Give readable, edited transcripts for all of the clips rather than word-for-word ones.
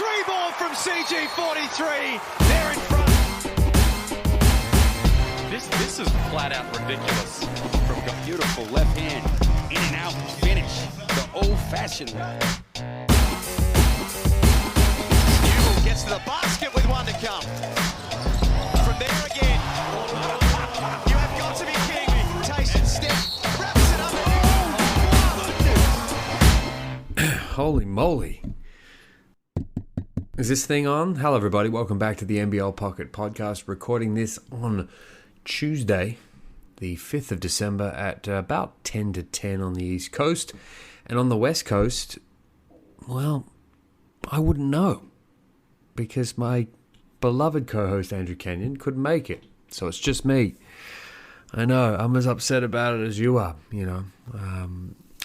Three ball from CG43. They're in front. This is flat out ridiculous. From a beautiful left hand, in and out finish, the old-fashioned way. Newell gets to the basket with one to come. From there again. You have got to be kidding me. Tyson step, wraps it up. Holy moly. Is this thing on? Hello everybody, welcome back to the NBL Pocket Podcast, recording this on Tuesday, the 5th of December at about 10 to 10 on the East Coast. And on the West Coast, well, I wouldn't know, because my beloved co-host Andrew Canion couldn't make it. So it's just me. I know, I'm as upset about it as you are, you know.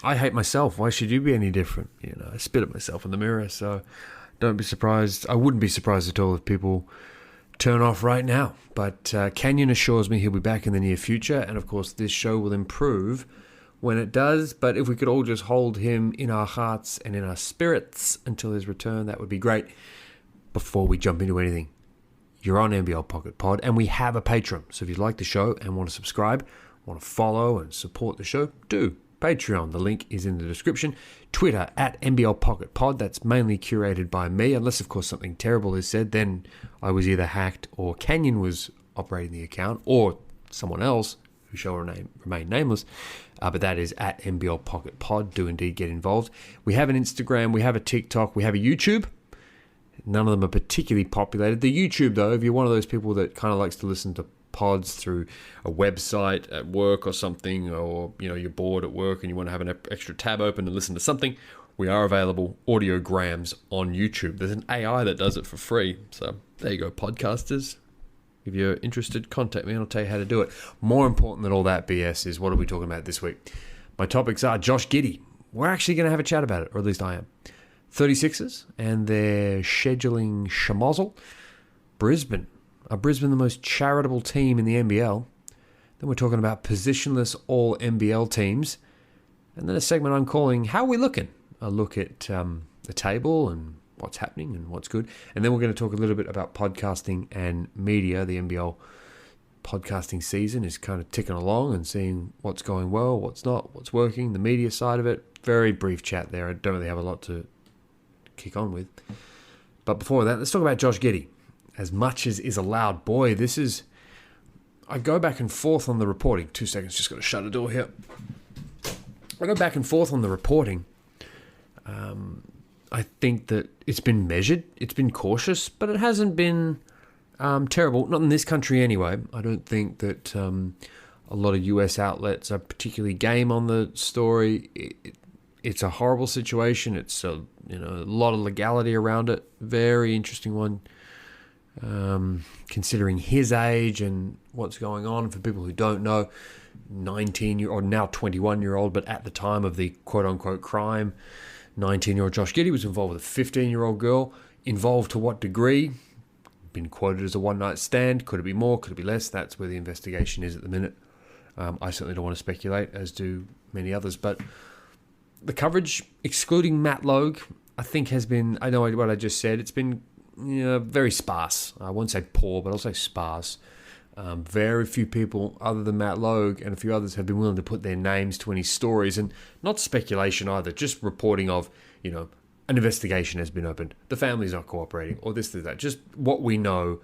I hate myself. Why should you be any different? You know, I spit at myself in the mirror, so don't be surprised. I wouldn't be surprised at all if people turn off right now. But Canion assures me he'll be back in the near future, and of course this show will improve when it does. But if we could all just hold him in our hearts and in our spirits until his return, that would be great. Before we jump into anything, you're on NBL Pocket Pod, and we have a Patreon. So if you like the show and want to subscribe, want to follow and support the show, do. Patreon, the link is in the description. Twitter at NBL Pocket Pod, that's mainly curated by me, unless of course something terrible is said, then I was either hacked or Canion was operating the account, or someone else who shall remain nameless, but that is at NBL Pocket Pod. Do indeed get involved. We have an Instagram, we have a TikTok, we have a YouTube. None of them are particularly populated. The YouTube though, if you're one of those people that kind of likes to listen to pods through a website at work or something, or you know, you're bored at work and you want to have an extra tab open and listen to something, we are available audiograms on YouTube. There's an AI that does it for free, so there you go, podcasters. If you're interested, contact me and I'll tell you how to do it. More important than all that BS is, what are we talking about this week? My topics are Josh Giddey. We're actually going to have a chat about it, or at least I am. 36ers and their scheduling schemozzle. Brisbane. Are Brisbane the most charitable team in the NBL? Then we're talking about positionless All-NBL teams. And then a segment I'm calling How Are We Looking? A look at the table and what's happening and what's good. And then we're going to talk a little bit about podcasting and media. The NBL podcasting season is kind of ticking along and seeing what's going well, what's not, what's working, the media side of it. Very brief chat there. I don't really have a lot to kick on with. But before that, let's talk about Josh Giddey. As much as is allowed, boy, this is... I go back and forth on the reporting. 2 seconds, just got to shut a door here. I go back and forth on the reporting. I think that it's been measured, it's been cautious, but it hasn't been terrible. Not in this country anyway. I don't think that a lot of US outlets are particularly game on the story. It's a horrible situation. It's a lot of legality around it. Very interesting one. Considering his age and what's going on. For people who don't know, 19-year-old, now 21-year-old, but at the time of the quote-unquote crime, 19-year-old Josh Giddey was involved with a 15-year-old girl. Involved to what degree? Been quoted as a one-night stand. Could it be more? Could it be less? That's where the investigation is at the minute. I certainly don't want to speculate, as do many others, but the coverage, excluding Matt Logue, I think has been, I know what I just said, it's been very sparse. I won't say poor, but I'll say sparse. Very few people other than Matt Logue and a few others have been willing to put their names to any stories, and not speculation either, just reporting of, an investigation has been opened, the family's not cooperating, or this, that. Just what we know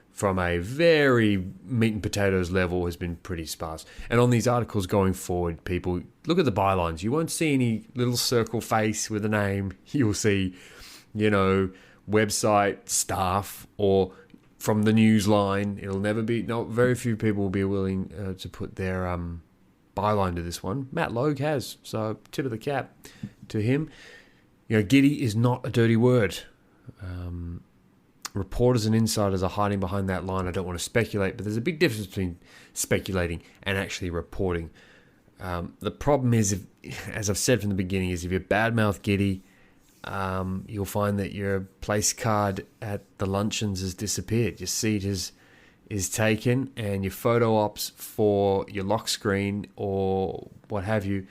from a very meat and potatoes level has been pretty sparse. And on these articles going forward, people, look at the bylines. You won't see any little circle face with a name. You'll see, website staff or from the news line. It'll never be, very few people will be willing to put their byline to this one. Matt Logue has, so tip of the cap to him. Giddey is not a dirty word. Reporters and insiders are hiding behind that line. I don't want to speculate, but there's a big difference between speculating and actually reporting. The problem is, as I've said from the beginning, is if you badmouth Giddey, you'll find that your place card at the luncheons has disappeared. Your seat is taken, and your photo ops for your lock screen or what have you,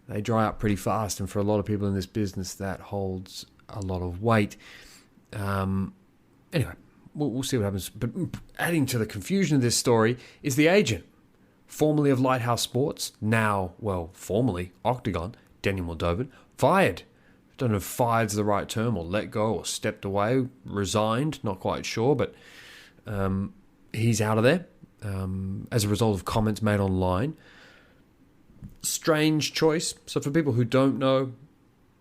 they dry up pretty fast. And for a lot of people in this business, that holds a lot of weight. Anyway, we'll see what happens. But adding to the confusion of this story is the agent, formerly of Lighthouse Sports, now, well, formerly Octagon, Daniel Moldovan, fired. Don't know if fired's the right term, or let go, or stepped away, resigned, not quite sure, but he's out of there as a result of comments made online. Strange choice. So for people who don't know,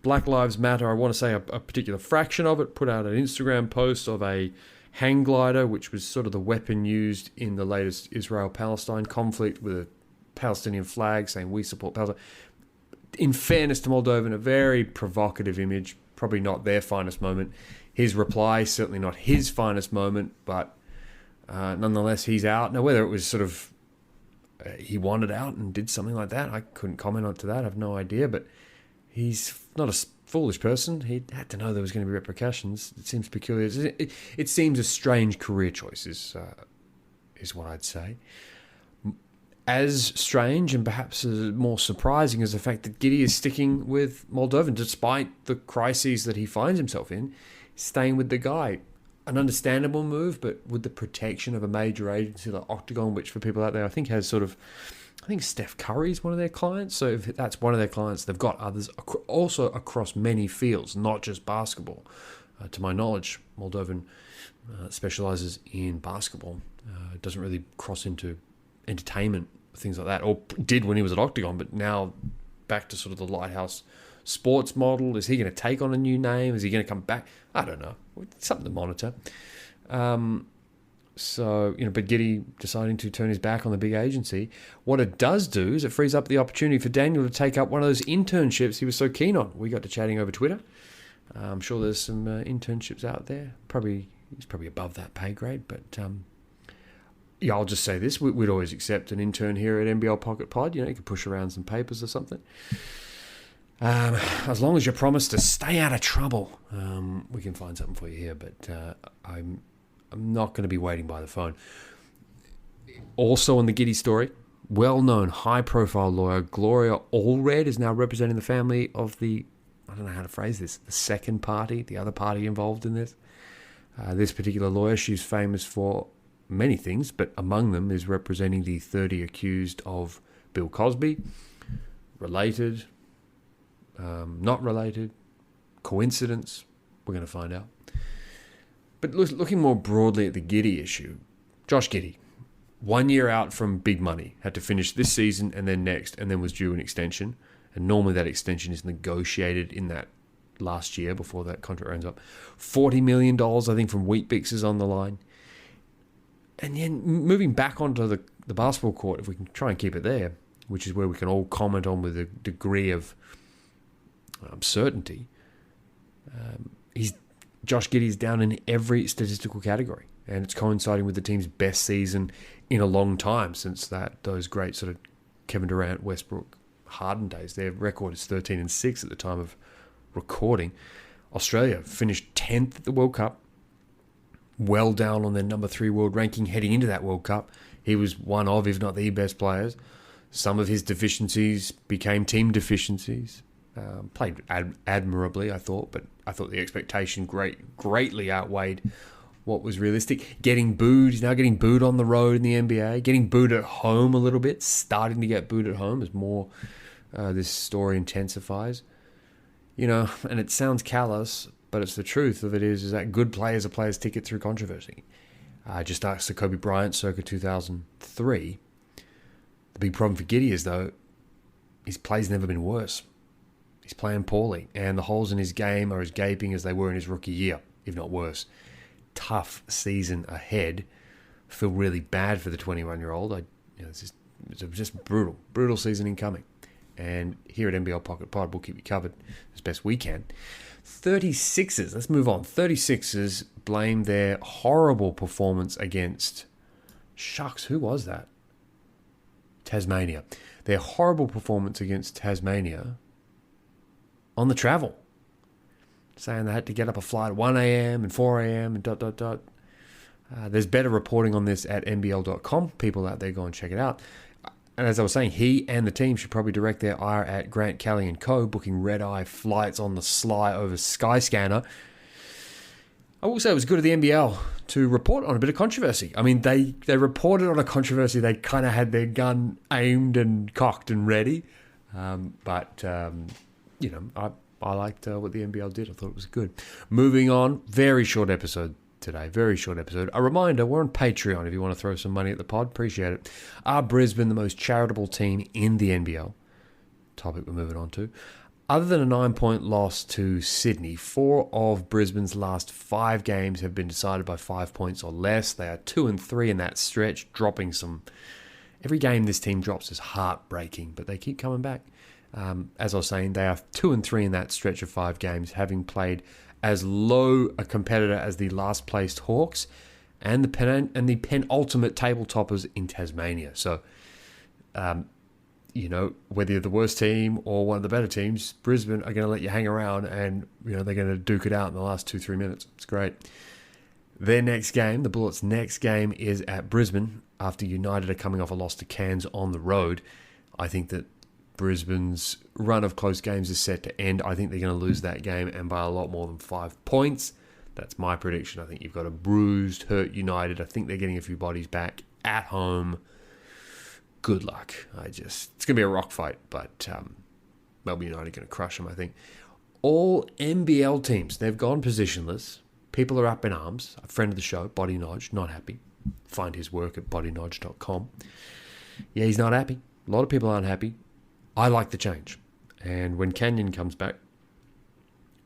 Black Lives Matter, I want to say a particular fraction of it, put out an Instagram post of a hang glider, which was sort of the weapon used in the latest Israel-Palestine conflict, with a Palestinian flag saying we support Palestine. In fairness to Moldovan, a very provocative image, probably not their finest moment. His reply, certainly not his finest moment, but nonetheless, he's out. Now, whether it was sort of he wanted out and did something like that, I couldn't comment on to that. I have no idea, but he's not a foolish person. He had to know there was going to be repercussions. It seems peculiar. It seems a strange career choice, is what I'd say. As strange and perhaps as more surprising is the fact that Giddey is sticking with Moldovan despite the crises that he finds himself in, staying with the guy. An understandable move, but with the protection of a major agency like Octagon, which for people out there I think has sort of, I think Steph Curry's one of their clients. So if that's one of their clients, they've got others also across many fields, not just basketball. To my knowledge, Moldovan specializes in basketball. It doesn't really cross into entertainment, things like that, or did when he was at Octagon, but now back to sort of the Lighthouse Sports model. Is he going to take on a new name? Is he going to come back? I don't know. It's something to monitor. So, but Giddey deciding to turn his back on the big agency. What it does do is it frees up the opportunity for Daniel to take up one of those internships he was so keen on. We got to chatting over Twitter. I'm sure there's some internships out there. He's probably above that pay grade, but yeah, I'll just say this. We'd always accept an intern here at NBL Pocket Pod. You could push around some papers or something. As long as you promise to stay out of trouble, we can find something for you here. But I'm not going to be waiting by the phone. Also on the Giddey story, well-known, high-profile lawyer Gloria Allred is now representing the family of the, I don't know how to phrase this, the second party, the other party involved in this. This particular lawyer, she's famous for many things, but among them is representing the 30 accused of Bill Cosby, related, not related, coincidence. We're going to find out. But looking more broadly at the Giddey issue, Josh Giddey, 1 year out from big money, had to finish this season and then next, and then was due an extension. And normally that extension is negotiated in that last year before that contract runs up. $40 million, I think, from Weet-Bix is on the line. And then moving back onto the basketball court, if we can try and keep it there, which is where we can all comment on with a degree of certainty, Josh Giddey's down in every statistical category, and it's coinciding with the team's best season in a long time since those great sort of Kevin Durant, Westbrook, Harden days. Their record is 13-6 at the time of recording. Australia finished 10th at the World Cup, well down on their number 3 world ranking heading into that World Cup. He was one of, if not the best players. Some of his deficiencies became team deficiencies. Played admirably, I thought, but I thought the expectation greatly outweighed what was realistic. Getting booed, he's now getting booed on the road in the NBA, getting booed at home a little bit, starting to get booed at home as more this story intensifies. And it sounds callous, but it's the truth of it is that good players are players' ticket through controversy. Just ask the Kobe Bryant circa 2003. The big problem for Giddey is, though, his play's never been worse. He's playing poorly, and the holes in his game are as gaping as they were in his rookie year, if not worse. Tough season ahead. Feel really bad for the 21-year-old. It's just brutal season incoming. And here at NBL Pocket Pod, we'll keep you covered as best we can. 36ers, let's move on. 36ers blame their horrible performance against, who was that? Tasmania. Their horrible performance against Tasmania on the travel, saying they had to get up a flight at 1 a.m. and 4 a.m. and ... There's better reporting on this at NBL.com. People out there, go and check it out. And as I was saying, he and the team should probably direct their ire at Grant Kelly and co, booking red-eye flights on the sly over Skyscanner. I will say it was good of the NBL to report on a bit of controversy. I mean, they reported on a controversy. They kind of had their gun aimed and cocked and ready. But I liked what the NBL did. I thought it was good. Moving on, very short episode today. Very short episode. A reminder, we're on Patreon if you want to throw some money at the pod. Appreciate it. Are Brisbane the most charitable team in the NBL? Topic we're moving on to. Other than a 9-point loss to Sydney, 4 of Brisbane's last 5 games have been decided by 5 points or less. They are 2-3 in that stretch, dropping some. Every game this team drops is heartbreaking, but they keep coming back. As I was saying, they are 2-3 in that stretch of 5 games, having played as low a competitor as the last placed Hawks and the penultimate table toppers in Tasmania. So, whether you're the worst team or one of the better teams, Brisbane are going to let you hang around and, they're going to duke it out in the last 2-3 minutes. It's great. Their next game, the Bullets' next game, is at Brisbane after United are coming off a loss to Cairns on the road. I think that Brisbane's run of close games is set to end. I think they're going to lose that game and by a lot more than 5 points. That's my prediction. I think you've got a bruised, hurt United. I think they're getting a few bodies back at home. Good luck. It's going to be a rock fight, but Melbourne United are going to crush them, I think. All NBL teams, they've gone positionless. People are up in arms. A friend of the show, Body Nodge, not happy. Find his work at bodynodge.com. Yeah, he's not happy. A lot of people aren't happy. I like the change. And when Canion comes back,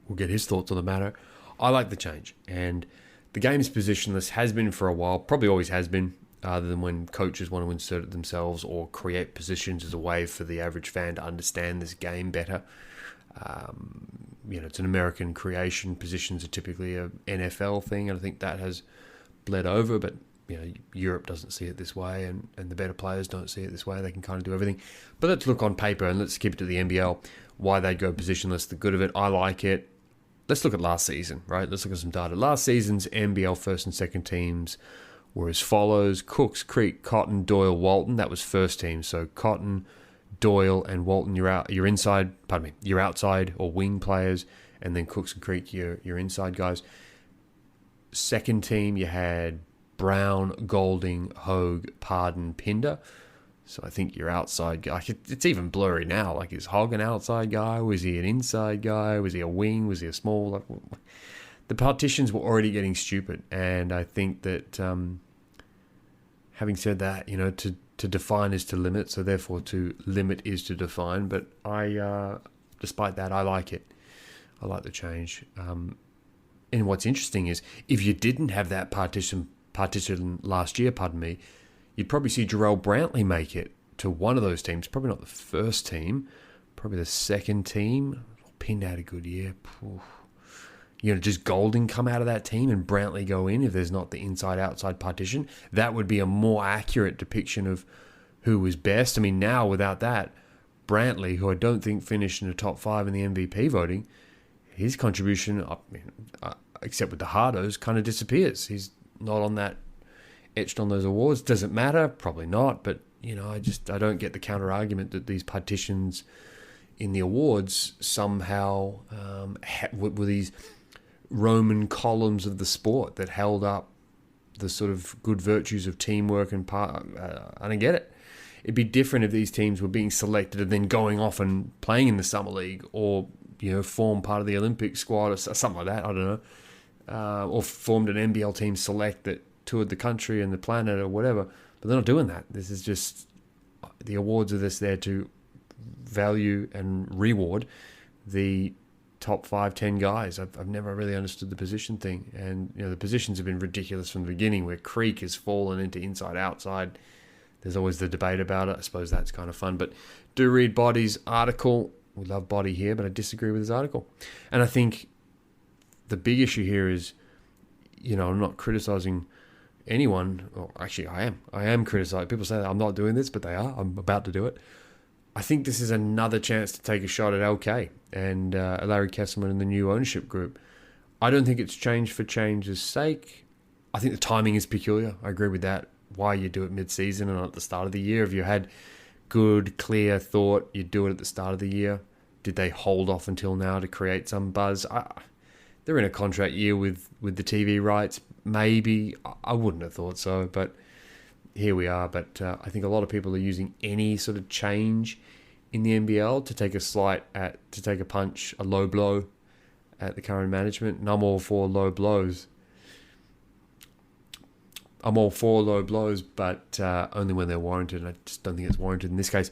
we'll get his thoughts on the matter. I like the change. And the game's positionless has been for a while, probably always has been, other than when coaches want to insert it themselves or create positions as a way for the average fan to understand this game better. It's an American creation. Positions are typically a NFL thing, and I think that has bled over, but Europe doesn't see it this way, and the better players don't see it this way. They can kind of do everything. But let's look on paper and let's skip it to the NBL. Why they go positionless, the good of it. I like it. Let's look at last season, right? Let's look at some data. Last season's NBL first and second teams were as follows: Cooks, Creek, Cotton, Doyle, Walton. That was first team. So Cotton, Doyle, and Walton, you're outside or wing players, and then Cooks and Creek, you're inside guys. Second team, you had Brown, Golding, Hogue, Pardon, Pinder. So I think your outside guy, it's even blurry now. Like, is Hogg an outside guy? Was he an inside guy? Was he a wing? Was he a small? The partitions were already getting stupid. And I think that, having said that, to define is to limit. So therefore to limit is to define. But despite that, I like it. I like the change. And what's interesting is if you didn't have that partition last year, you'd probably see Jarrell Brantley make it to one of those teams. Probably not the first team, probably the second team. Pinned had a good year. Just Golding come out of that team and Brantley go in if there's not the inside-outside partition. That would be a more accurate depiction of who was best. I mean, now without that, Brantley, who I don't think finished in the top 5 in the MVP voting, his contribution, except with the hardos, kind of disappears. He's not on that, etched on those awards. Does it matter? Probably not. But, I don't get the counter argument that these partitions in the awards somehow were these Roman columns of the sport that held up the sort of good virtues of teamwork and I don't get it. It'd be different if these teams were being selected and then going off and playing in the Summer League or, form part of the Olympic squad or something like that. I don't know. Or formed an NBL team select that toured the country and the planet or whatever. But they're not doing that. This is just, the awards are just there to value and reward the top 5-10 guys. I've never really understood the position thing. And, the positions have been ridiculous from the beginning, where Creek has fallen into inside-outside. There's always the debate about it. I suppose that's kind of fun. But do read Body's article. We love Body here, but I disagree with his article. And I think the big issue here is, I'm not criticizing anyone. Well, actually, I am. I am criticizing. People say that I'm not doing this, but they are. I'm about to do it. I think this is another chance to take a shot at LK and Larry Kesselman and the new ownership group. I don't think it's change for change's sake. I think the timing is peculiar. I agree with that. Why you do it mid-season and not at the start of the year? If you had good, clear thought, you'd do it at the start of the year. Did they hold off until now to create some buzz? they're in a contract year with the TV rights. Maybe. I wouldn't have thought so, but here we are. But I think a lot of people are using any sort of change in the NBL to take a punch, a low blow at the current management. And I'm all for low blows. But only when they're warranted. And I just don't think it's warranted in this case.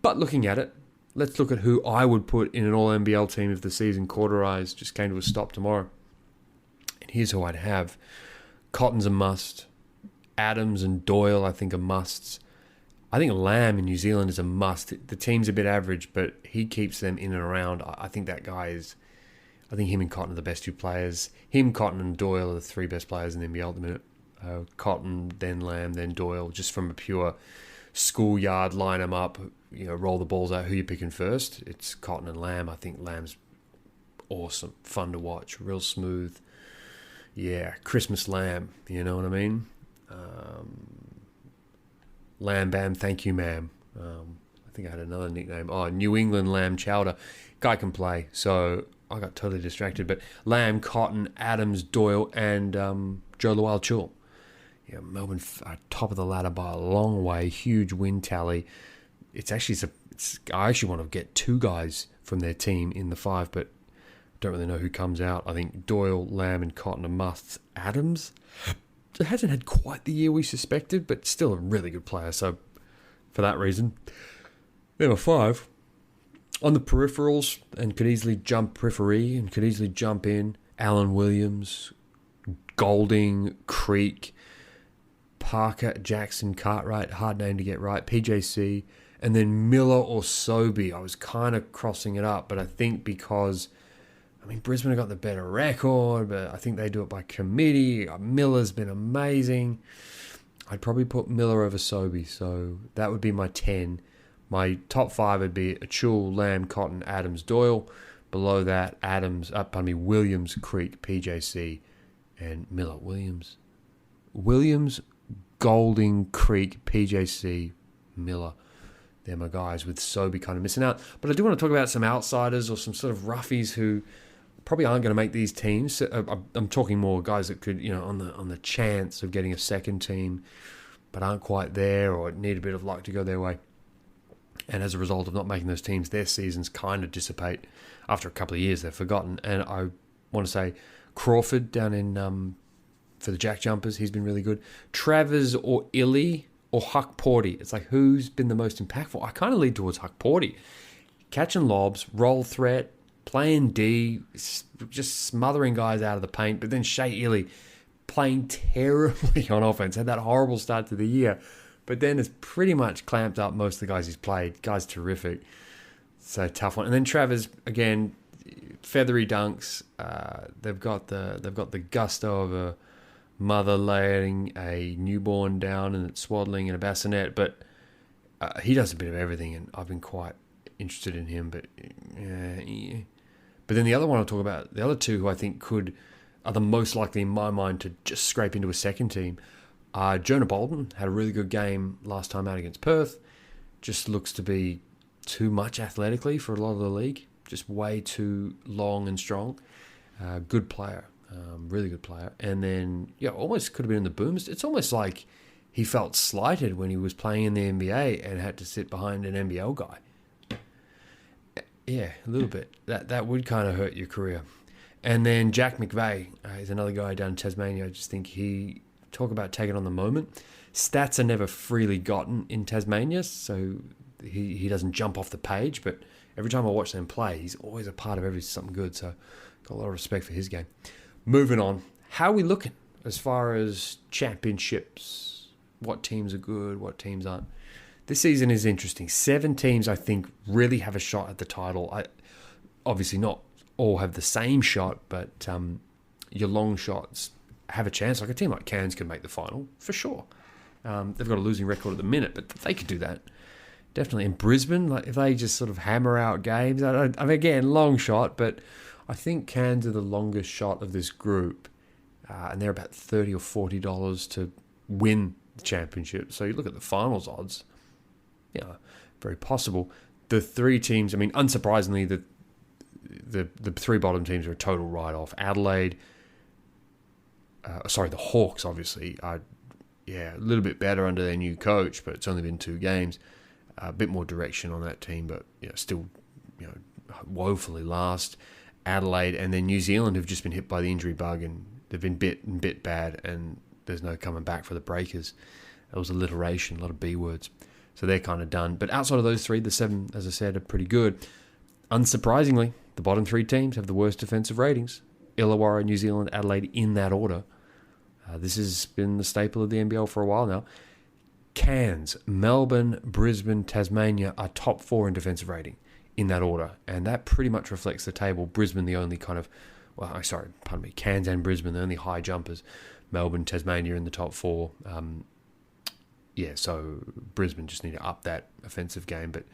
But looking at it, let's look at who I would put in an All-NBL team if the season cauterized just came to a stop tomorrow. And here's who I'd have. Cotton's a must. Adams and Doyle, I think, are musts. I think Lamb in New Zealand is a must. The team's a bit average, but he keeps them in and around. I think that guy is... I think him and Cotton are the best two players. Him, Cotton, and Doyle are the three best players in the NBL at the minute. Cotton, then Lamb, then Doyle, just from a pure schoolyard, line them up, roll the balls out, who you picking first. It's Cotton and Lamb. I think Lamb's awesome, fun to watch, real smooth. Yeah, Christmas Lamb, you know what I mean? Lamb Bam, thank you, ma'am. I think I had another nickname. Oh, New England Lamb Chowder. Guy can play, so I got totally distracted. But Lamb, Cotton, Adams, Doyle, and Joe Lual-Chul. Yeah, Melbourne top of the ladder by a long way. Huge win tally. I actually want to get two guys from their team in the 5, but don't really know who comes out. I think Doyle, Lamb, and Cotton are musts. Adams hasn't had quite the year we suspected, but still a really good player. So for that reason, they're my 5. On the peripherals, and could easily jump periphery and could easily jump in, Alan Williams, Golding, Creek, Parker, Jackson, Cartwright, hard name to get right, PJC, and then Miller or Sobey. I was kind of crossing it up, but I think because, Brisbane have got the better record, but I think they do it by committee. Miller's been amazing. I'd probably put Miller over Sobey, so that would be my 10. My top 5 would be Achul, Lamb, Cotton, Adams, Doyle. Below that, Williams, Creek, PJC, and Miller. Williams, Golding, Creek, PJC, Miller. They're my guys, with Sobey kind of missing out. But I do want to talk about some outsiders or some sort of roughies who probably aren't going to make these teams. I'm talking more guys that could, on the chance of getting a second team, but aren't quite there or need a bit of luck to go their way. And as a result of not making those teams, their seasons kind of dissipate. After a couple of years, they're forgotten. And I want to say Crawford down in for the Jack Jumpers, he's been really good. Travers or Illy or Huck Porty. It's like, who's been the most impactful? I kind of lead towards Huck Porty. Catching lobs, roll threat, playing D, just smothering guys out of the paint. But then Shea Illy playing terribly on offense. Had that horrible start to the year. But then it's pretty much clamped up most of the guys he's played. Guy's terrific. So tough one. And then Travers, again, feathery dunks. They've got the gusto of a mother laying a newborn down and it's swaddling in a bassinet. But he does a bit of everything, and I've been quite interested in him. But But then the other one I'll talk about, the other two who I think are the most likely in my mind to just scrape into a second team. Jonah Bolden had a really good game last time out against Perth. Just looks to be too much athletically for a lot of the league. Just way too long and strong. Good player. Really good player. And then, almost could have been in the Booms. It's almost like he felt slighted when he was playing in the NBA and had to sit behind an NBL guy. Yeah, a little bit. That would kind of hurt your career. And then Jack McVeigh is another guy down in Tasmania. I just think talk about taking on the moment. Stats are never freely gotten in Tasmania, so he doesn't jump off the page, but every time I watch them play, he's always a part of something good, so got a lot of respect for his game. Moving on, how are we looking as far as championships? What teams are good, what teams aren't? This season is interesting. 7 teams, I think, really have a shot at the title. Obviously not all have the same shot, but your long shots have a chance. Like a team like Cairns could make the final, for sure. They've got a losing record at the minute, but they could do that. Definitely. In Brisbane, like if they just sort of hammer out games, again, long shot, but I think Cairns are the longest shot of this group, and they're about $30 or $40 to win the championship. So you look at the finals odds, very possible. The 3 teams, unsurprisingly, the three bottom teams are a total write-off. Adelaide, the Hawks obviously are, a little bit better under their new coach, but it's only been 2 games. A bit more direction on that team, but still, woefully last. Adelaide and then New Zealand have just been hit by the injury bug, and they've been bit bad, and there's no coming back for the Breakers. That was alliteration, a lot of B words. So they're kind of done. But outside of those 3, the 7, as I said, are pretty good. Unsurprisingly, the bottom 3 teams have the worst defensive ratings. Illawarra, New Zealand, Adelaide, in that order. This has been the staple of the NBL for a while now. Cairns, Melbourne, Brisbane, Tasmania are top 4 in defensive rating in that order. And that pretty much reflects the table. Brisbane, the only kind of... Cairns and Brisbane, the only high jumpers. Melbourne, Tasmania in the top 4. So Brisbane just need to up that offensive game. But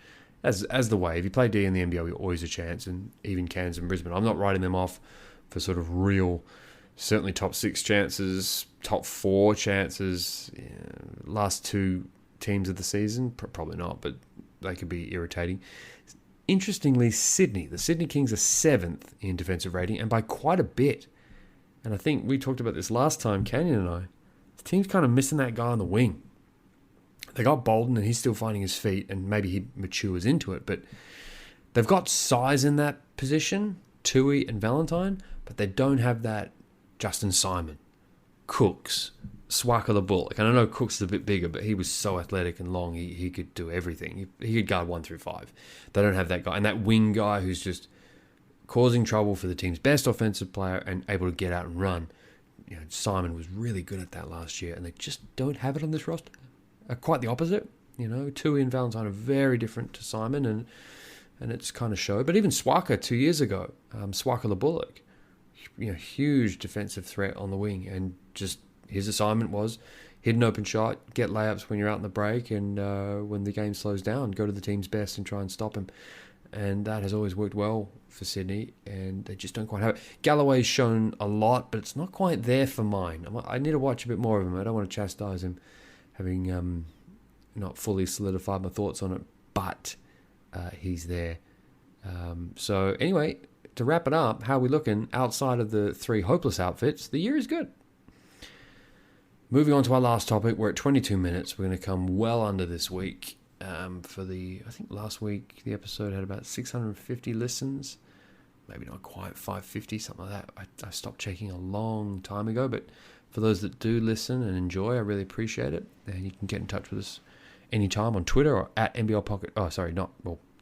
as the way, if you play D in the NBL, you're always a chance. And even Cairns and Brisbane, I'm not writing them off for sort of real... Certainly top 6 chances, top 4 chances. Last 2 teams of the season, probably not, but they could be irritating. Interestingly, Sydney. The Sydney Kings are 7th in defensive rating, and by quite a bit. And I think we talked about this last time, Canion and I. The team's kind of missing that guy on the wing. They got Bolden, and he's still finding his feet, and maybe he matures into it, but they've got size in that position, Tui and Valentine, but they don't have that Justin Simon, Cooks, Swaka the Bullock. And I know Cooks is a bit bigger, but he was so athletic and long, he could do everything. He could guard 1 through 5. They don't have that guy. And that wing guy who's just causing trouble for the team's best offensive player and able to get out and run. Simon was really good at that last year, and they just don't have it on this roster. Quite the opposite. Tui and Valentine are very different to Simon, and it's kind of showed. But even Swaka 2 years ago, Swaka the Bullock, huge defensive threat on the wing, and just his assignment was hit an open shot, get layups when you're out in the break, and when the game slows down, go to the team's best and try and stop him. And that has always worked well for Sydney, and they just don't quite have it. Galloway's shown a lot, but it's not quite there for mine. I need to watch a bit more of him. I don't want to chastise him, having not fully solidified my thoughts on it, but he's there. So anyway, to wrap it up, how are we looking outside of the 3 hopeless outfits? The year is good. Moving on to our last topic, we're at 22 minutes. We're going to come well under this week. I think last week the episode had about 650 listens. Maybe not quite 550, something like that. I stopped checking a long time ago, but for those that do listen and enjoy, I really appreciate it. And you can get in touch with us anytime on Twitter or at NBL Pocket.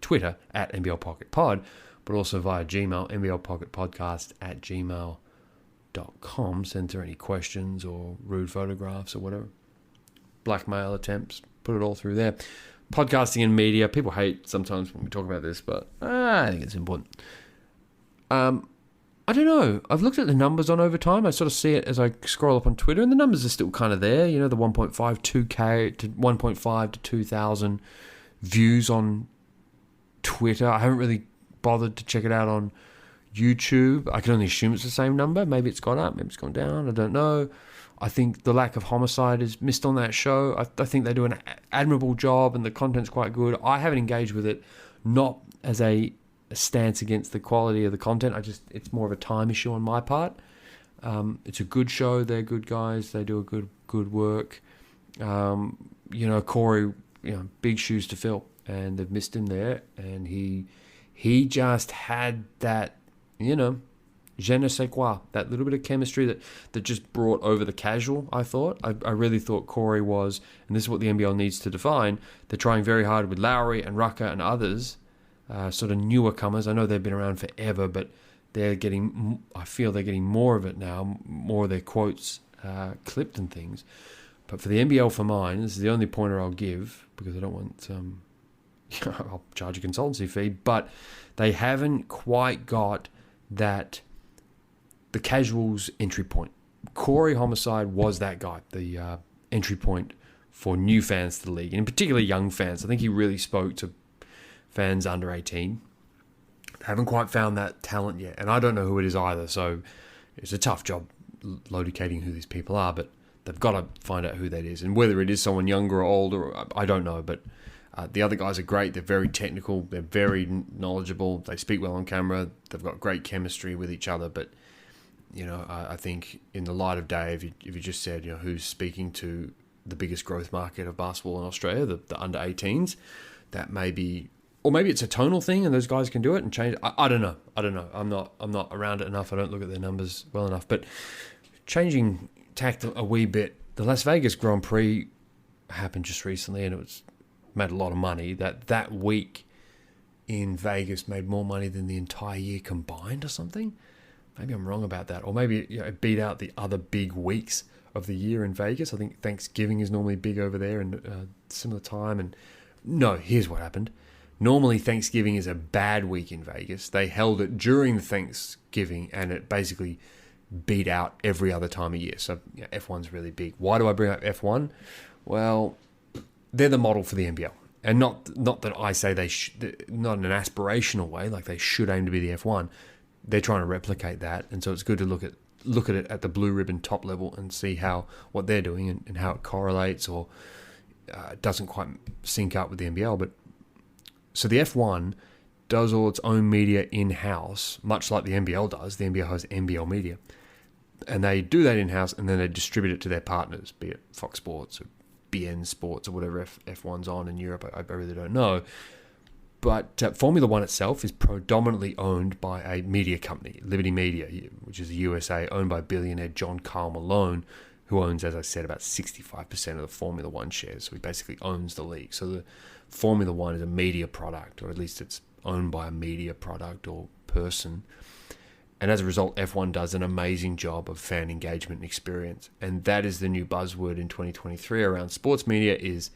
Twitter at NBL Pocket Pod. But also via Gmail, nblpocketpodcast@gmail.com. Send through any questions or rude photographs or whatever. Blackmail attempts, put it all through there. Podcasting and media. People hate sometimes when we talk about this, but I think it's important. I don't know. I've looked at the numbers on Overtime. I sort of see it as I scroll up on Twitter, and the numbers are still kind of there. The 1.52K to 1.5 to 2,000 views on Twitter. I haven't really bothered to check it out on YouTube. I can only assume it's the same number. Maybe it's gone up, maybe it's gone down. I don't know. I think the lack of homicide is missed on that show. I think they do an admirable job, and the content's quite good. I haven't engaged with it, not as a stance against the quality of the content. It's more of a time issue on my part. It's a good show. They're good guys. They do a good work. Corey, big shoes to fill, and they've missed him there, and he just had that, je ne sais quoi, that little bit of chemistry that just brought over the casual, I thought. I really thought Corey was, and this is what the NBL needs to define, they're trying very hard with Lowry and Rucker and others, sort of newer comers. I know they've been around forever, but I feel they're getting more of it now, more of their quotes clipped and things. But for the NBL for mine, this is the only pointer I'll give, because I don't want... I'll charge a consultancy fee, but they haven't quite got the casuals entry point. Corey Homicide was that guy, the entry point for new fans to the league, and in particular young fans. I think he really spoke to fans under 18. They haven't quite found that talent yet, and I don't know who it is either, so it's a tough job locating who these people are, but they've got to find out who that is, and whether it is someone younger or older, I don't know, but The other guys are great. They're very technical. They're very knowledgeable. They speak well on camera. They've got great chemistry with each other. But, I think in the light of day, if you just said, who's speaking to the biggest growth market of basketball in Australia, the under 18s, that may be, or maybe it's a tonal thing and those guys can do it and change. I don't know. I'm not around it enough. I don't look at their numbers well enough. But changing tact a wee bit, the Las Vegas Grand Prix happened just recently and it was made a lot of money. That week in Vegas made more money than the entire year combined or something. Maybe I'm wrong about that. Or maybe it beat out the other big weeks of the year in Vegas. I think Thanksgiving is normally big over there and similar time. And no, here's what happened. Normally Thanksgiving is a bad week in Vegas. They held it during the Thanksgiving and it basically beat out every other time of year. So F1's really big. Why do I bring up F1? Well, they're the model for the NBL. And not that I say they not in an aspirational way, like they should aim to be the F1. They're trying to replicate that, and so it's good to look at it at the blue ribbon top level and see what they're doing and how it correlates or doesn't quite sync up with the NBL. But so the F1 does all its own media in-house, much like the NBL does. The NBL has NBL media, and they do that in-house, and then they distribute it to their partners, be it Fox Sports or BN Sports or whatever F1's on in Europe. I really don't know. But Formula One itself is predominantly owned by a media company, Liberty Media, which is a USA, owned by billionaire John Carl Malone, who owns, as I said, about 65% of the Formula One shares. So he basically owns the league. So the Formula One is a media product, or at least it's owned by a media product or person. And as a result, F1 does an amazing job of fan engagement and experience. And that is the new buzzword in 2023 around sports media is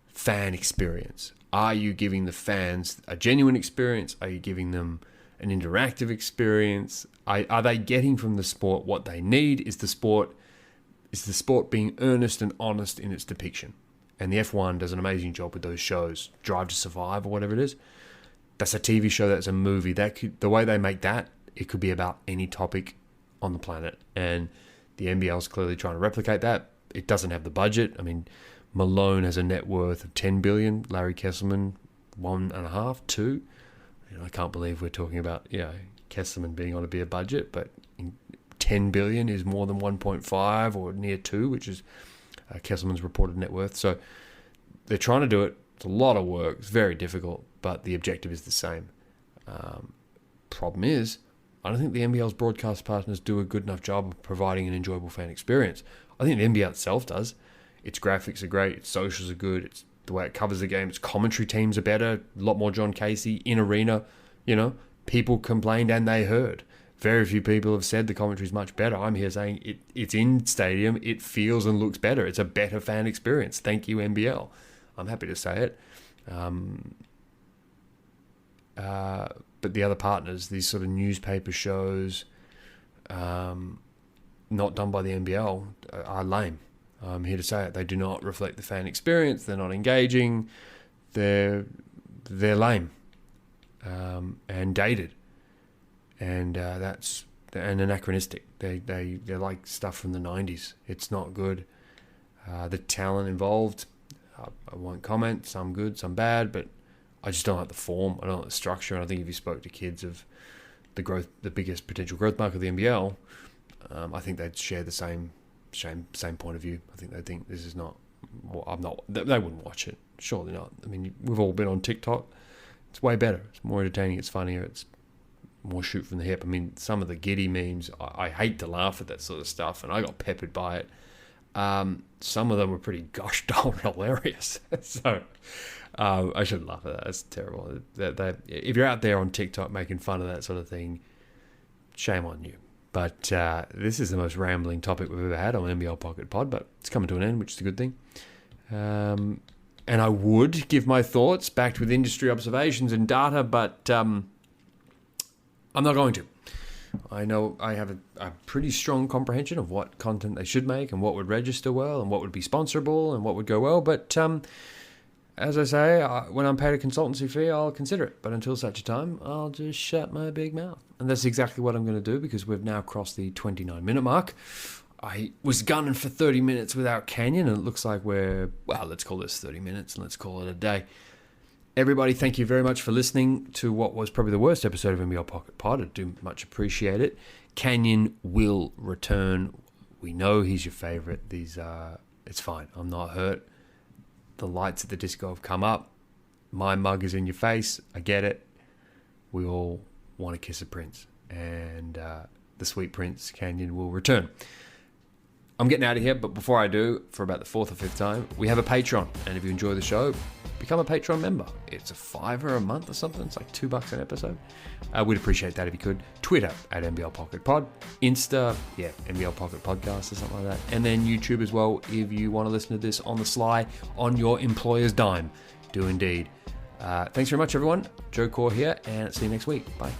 fan experience. Are you giving the fans a genuine experience? Are you giving them an interactive experience? Are they getting from the sport what they need? Is the sport being earnest and honest in its depiction? And the F1 does an amazing job with those shows. Drive to Survive or whatever it is. That's a TV show, that's a movie. The way they make that, it could be about any topic on the planet. And the NBL is clearly trying to replicate that. It doesn't have the budget. I mean, Malone has a net worth of $10 billion. Larry Kesselman, 1.5, 2. I can't believe we're talking about Kesselman being on a beer budget, but $10 billion is more than 1.5 or near 2, which is Kesselman's reported net worth. So they're trying to do it. It's a lot of work. It's very difficult, but the objective is the same. Problem is, I don't think the NBL's broadcast partners do a good enough job of providing an enjoyable fan experience. I think the NBL itself does. Its graphics are great. Its socials are good. It's the way it covers the game. Its commentary teams are better. A lot more John Casey in arena. People complained and they heard. Very few people have said the commentary is much better. I'm here saying it's in stadium. It feels and looks better. It's a better fan experience. Thank you, NBL. I'm happy to say it. But the other partners, these sort of newspaper shows, not done by the NBL, are lame. I'm here to say it. They do not reflect the fan experience. They're not engaging. They're lame and dated, and that's anachronistic. They're like stuff from the 90s. It's not good. The talent involved, I won't comment. Some good, some bad, but I just don't like the form. I don't like the structure. And I think if you spoke to kids of the biggest potential growth market of the NBL, I think they'd share the same point of view. I think they think this is not. Well, they wouldn't watch it. Surely not. I mean, we've all been on TikTok. It's way better. It's more entertaining. It's funnier. It's more shoot from the hip. I mean, some of the Giddey memes. I hate to laugh at that sort of stuff, and I got peppered by it. Some of them were pretty gosh darn hilarious. So I shouldn't laugh at that. That's terrible. If you're out there on TikTok making fun of that sort of thing, shame on you. But this is the most rambling topic we've ever had on NBL Pocket Pod, but it's coming to an end, which is a good thing. And I would give my thoughts backed with industry observations and data, but I'm not going to. I know I have a pretty strong comprehension of what content they should make and what would register well and what would be sponsorable and what would go well. But as I say, when I'm paid a consultancy fee, I'll consider it. But until such a time, I'll just shut my big mouth. And that's exactly what I'm going to do because we've now crossed the 29-minute mark. I was gunning for 30 minutes without Canion, and it looks like let's call this 30 minutes and let's call it a day. Everybody, thank you very much for listening to what was probably the worst episode of NBL Pocket Pod. I do much appreciate it. Canion will return. We know he's your favorite. It's fine. I'm not hurt. The lights at the disco have come up. My mug is in your face. I get it. We all want to kiss a prince. And the sweet prince, Canion, will return. I'm getting out of here, but before I do, for about the 4th or 5th time, we have a Patreon. And if you enjoy the show, become a Patreon member. It's $5 a month or something. It's like $2 an episode. We'd appreciate that if you could. Twitter at NBL Pocket Pod. Insta, NBL Pocket Podcast or something like that. And then YouTube as well if you want to listen to this on the sly on your employer's dime. Do indeed. Thanks very much, everyone. Joe Core here, and see you next week. Bye.